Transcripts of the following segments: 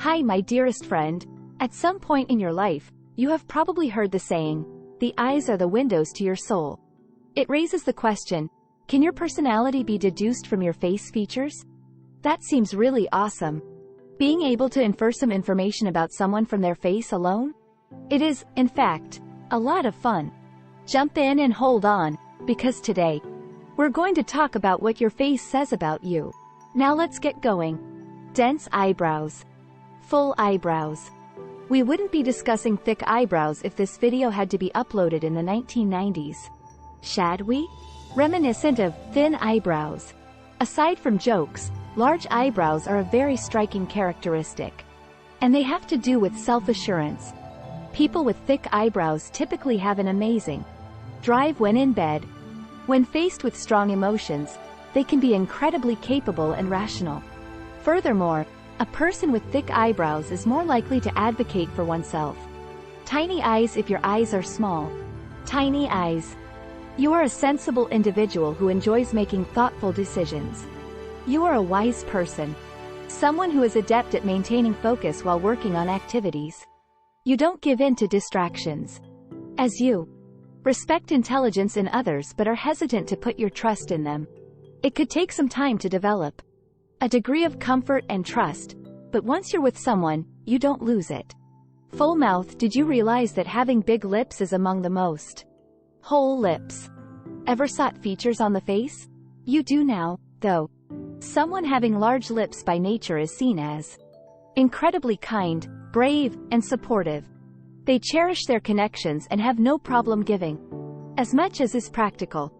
Hi, my dearest friend. At some point in your life, you have probably heard the saying, the eyes are the windows to your soul. It raises the question, can your personality be deduced from your face features? That seems really awesome. Being able to infer some information about someone from their face alone? It is, in fact, a lot of fun. Jump in and hold on, because today, we're going to talk about what your face says about you. Now let's get going. Dense eyebrows. Full eyebrows. We wouldn't be discussing thick eyebrows if this video had to be uploaded in the 1990s. Shall we? Reminiscent of thin eyebrows. Aside from jokes, large eyebrows are a very striking characteristic. And they have to do with self-assurance. People with thick eyebrows typically have an amazing drive when in bed. When faced with strong emotions, they can be incredibly capable and rational. Furthermore, a person with thick eyebrows is more likely to advocate for oneself. Tiny eyes if your eyes are small. Tiny eyes. You are a sensible individual who enjoys making thoughtful decisions. You are a wise person. Someone who is adept at maintaining focus while working on activities. You don't give in to distractions. As you respect intelligence in others but are hesitant to put your trust in them. It could take some time to develop a degree of comfort and trust, but once you're with someone, you don't lose it. Full mouth. Did you realize that having big lips is among the most whole lips ever sought features on the face? You do now, though. Someone having large lips by nature is seen as incredibly kind, brave, and supportive. They cherish their connections and have no problem giving as much as is practical.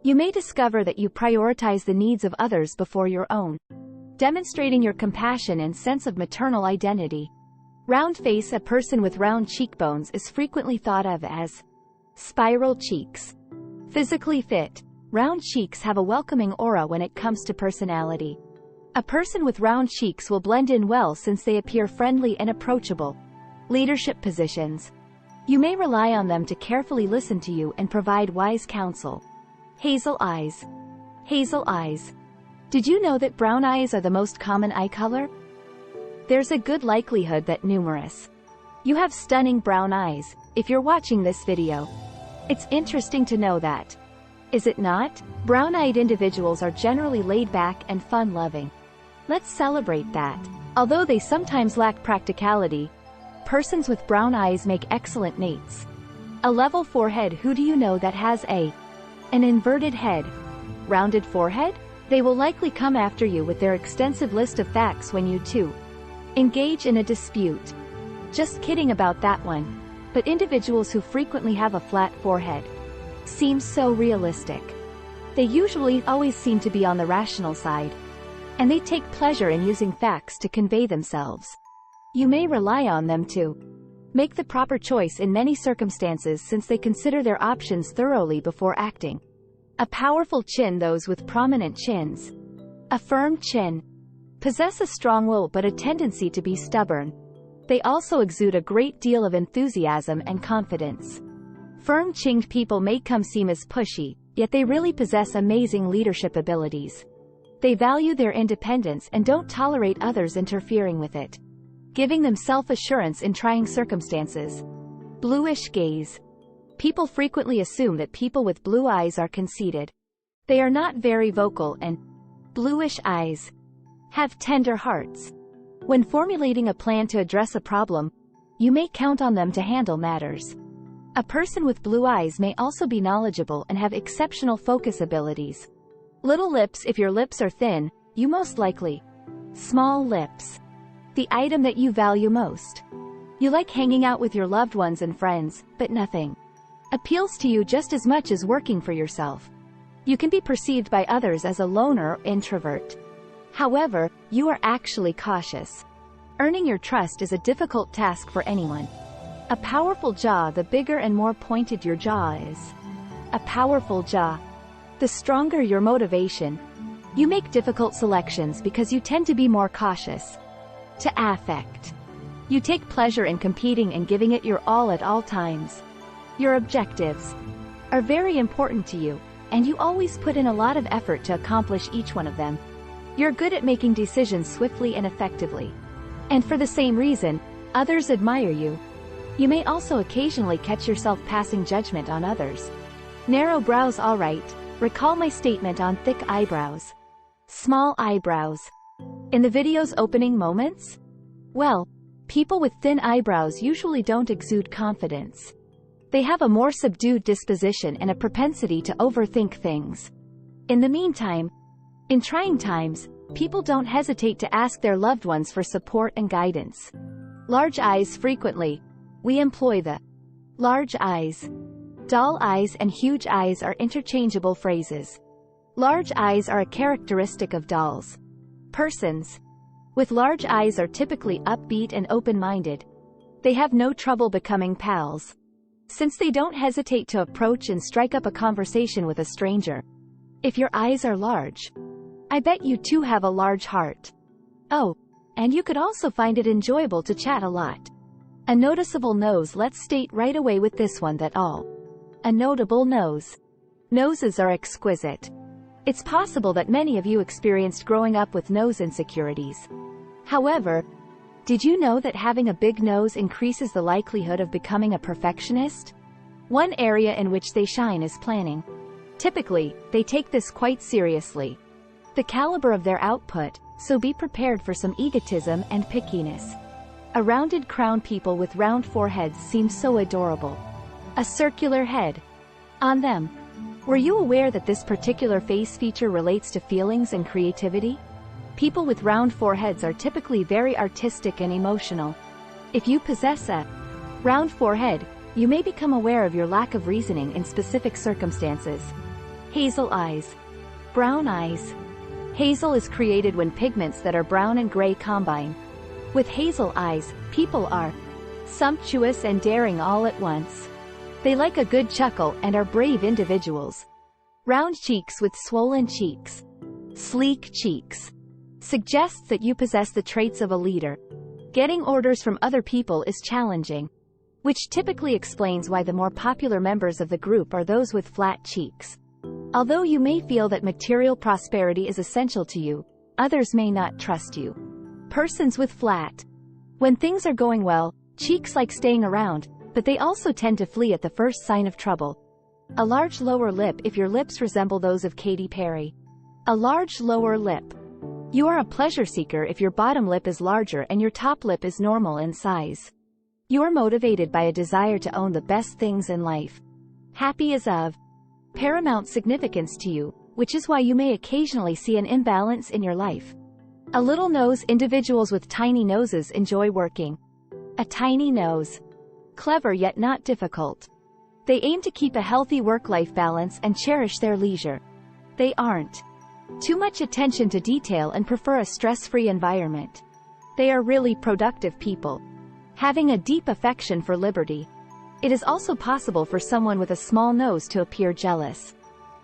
You may discover that you prioritize the needs of others before your own, demonstrating your compassion and sense of maternal identity. Round face. A person with round cheekbones is frequently thought of as spiral cheeks. Physically fit. Round cheeks have a welcoming aura when it comes to personality. A person with round cheeks will blend in well since they appear friendly and approachable. Leadership positions. You may rely on them to carefully listen to you and provide wise counsel. Hazel eyes. Hazel eyes. Did you know that brown eyes are the most common eye color? There's a good likelihood that numerous. You have stunning brown eyes, if you're watching this video. It's interesting to know that. Is it not? Brown-eyed individuals are generally laid back and fun-loving. Let's celebrate that. Although they sometimes lack practicality, persons with brown eyes make excellent mates. A level forehead. Who do you know that has an inverted head? Rounded forehead? They will likely come after you with their extensive list of facts when you two engage in a dispute. Just kidding about that one. But individuals who frequently have a flat forehead seem so realistic. They usually always seem to be on the rational side, and they take pleasure in using facts to convey themselves. You may rely on them to make the proper choice in many circumstances since they consider their options thoroughly before acting. A powerful chin. Those with prominent chins, a firm chin, possess a strong will but a tendency to be stubborn. They also exude a great deal of enthusiasm and confidence. Firm-chinned people may seem as pushy, yet they really possess amazing leadership abilities. They value their independence and don't tolerate others interfering with it, giving them self-assurance in trying circumstances. Bluish gaze. People frequently assume that people with blue eyes are conceited. They are not very vocal and bluish eyes have tender hearts. When formulating a plan to address a problem, you may count on them to handle matters. A person with blue eyes may also be knowledgeable and have exceptional focus abilities. Little lips. If your lips are thin, you most likely small lips. The item that you value most. You like hanging out with your loved ones and friends, but nothing appeals to you just as much as working for yourself. You can be perceived by others as a loner or introvert. However, you are actually cautious. Earning your trust is a difficult task for anyone. A powerful jaw. The bigger and more pointed your jaw is, a powerful jaw, the stronger your motivation. You make difficult selections because you tend to be more cautious. To affect. You take pleasure in competing and giving it your all at all times. Your objectives are very important to you, and you always put in a lot of effort to accomplish each one of them. You're good at making decisions swiftly and effectively. And for the same reason, others admire you. You may also occasionally catch yourself passing judgment on others. Narrow brows, alright. Recall my statement on thick eyebrows. Small eyebrows. In the video's opening moments? Well, people with thin eyebrows usually don't exude confidence. They have a more subdued disposition and a propensity to overthink things. In the meantime, in trying times, people don't hesitate to ask their loved ones for support and guidance. Large eyes. Frequently, we employ the large eyes. Dull eyes and huge eyes are interchangeable phrases. Large eyes are a characteristic of dolls. Persons with large eyes are typically upbeat and open-minded. They have no trouble becoming pals, since they don't hesitate to approach and strike up a conversation with a stranger. If your eyes are large, I bet you too have a large heart. Oh, and you could also find it enjoyable to chat a lot. A noticeable nose. Let's state right away with this one that a notable nose. Noses are exquisite. It's possible that many of you experienced growing up with nose insecurities. However, did you know that having a big nose increases the likelihood of becoming a perfectionist? One area in which they shine is planning. Typically, they take this quite seriously. The caliber of their output, so be prepared for some egotism and pickiness. A rounded crown. People with round foreheads seem so adorable. A circular head. On them. Were you aware that this particular face feature relates to feelings and creativity? People with round foreheads are typically very artistic and emotional. If you possess a round forehead, you may become aware of your lack of reasoning in specific circumstances. Hazel eyes. Brown eyes. Hazel is created when pigments that are brown and gray combine. With hazel eyes, people are sumptuous and daring all at once. They like a good chuckle and are brave individuals. Round cheeks with swollen cheeks. Sleek cheeks. Suggests that you possess the traits of a leader. Getting orders from other people is challenging, which typically explains why the more popular members of the group are those with flat cheeks. Although you may feel that material prosperity is essential to you, others may not trust you. Persons with flat. When things are going well, cheeks like staying around, but they also tend to flee at the first sign of trouble. A large lower lip. If your lips resemble those of Katy Perry. A large lower lip. You are a pleasure seeker if your bottom lip is larger and your top lip is normal in size. You are motivated by a desire to own the best things in life. Happy is of paramount significance to you, which is why you may occasionally see an imbalance in your life. A little nose. Individuals with tiny noses enjoy working. A tiny nose. Clever yet not difficult. They aim to keep a healthy work-life balance and cherish their leisure. They aren't too much attention to detail and prefer a stress-free environment. They are really productive people, having a deep affection for liberty. It is also possible for someone with a small nose to appear jealous.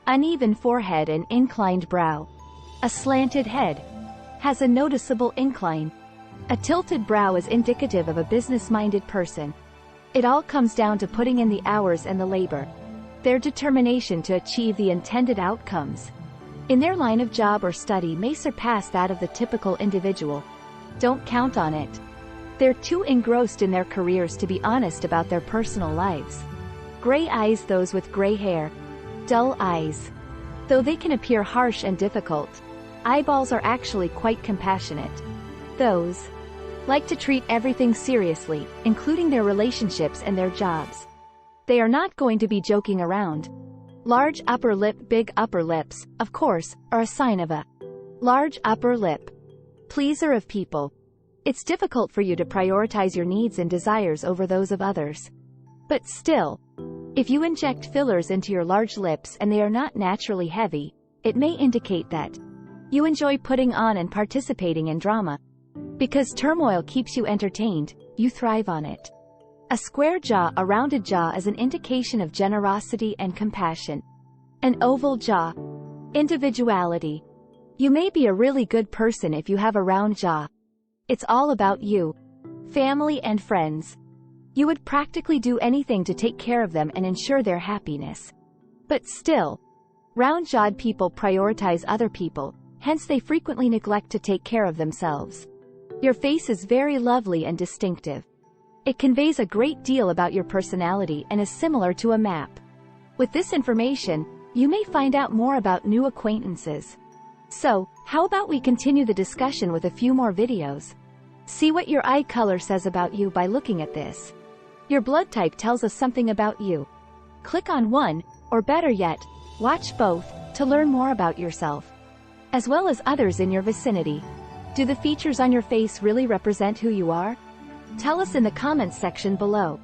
Uneven forehead and inclined brow. A slanted head has a noticeable incline. A tilted brow is indicative of a business-minded person. It all comes down to putting in the hours and the labor. Their determination to achieve the intended outcomes in their line of job or study may surpass that of the typical individual. Don't count on it. They're too engrossed in their careers to be honest about their personal lives. Gray eyes. Those with gray hair. Dull eyes. Though they can appear harsh and difficult, eyeballs are actually quite compassionate. Those like to treat everything seriously, including their relationships and their jobs. They are not going to be joking around. Large upper lip. Big upper lips, of course, are a sign of a large upper lip. Pleaser of people. It's difficult for you to prioritize your needs and desires over those of others. But still, if you inject fillers into your large lips and they are not naturally heavy, it may indicate that you enjoy putting on and participating in drama. Because turmoil keeps you entertained, you thrive on it. A square jaw. A rounded jaw is an indication of generosity and compassion. An oval jaw. Individuality. You may be a really good person if you have a round jaw. It's all about you, family and friends. You would practically do anything to take care of them and ensure their happiness. But still, round-jawed people prioritize other people, hence they frequently neglect to take care of themselves. Your face is very lovely and distinctive. It conveys a great deal about your personality and is similar to a map. With this information, you may find out more about new acquaintances. So, how about we continue the discussion with a few more videos? See what your eye color says about you by looking at this. Your blood type tells us something about you. Click on one, or better yet, watch both, to learn more about yourself, as well as others in your vicinity. Do the features on your face really represent who you are? Tell us in the comments section below.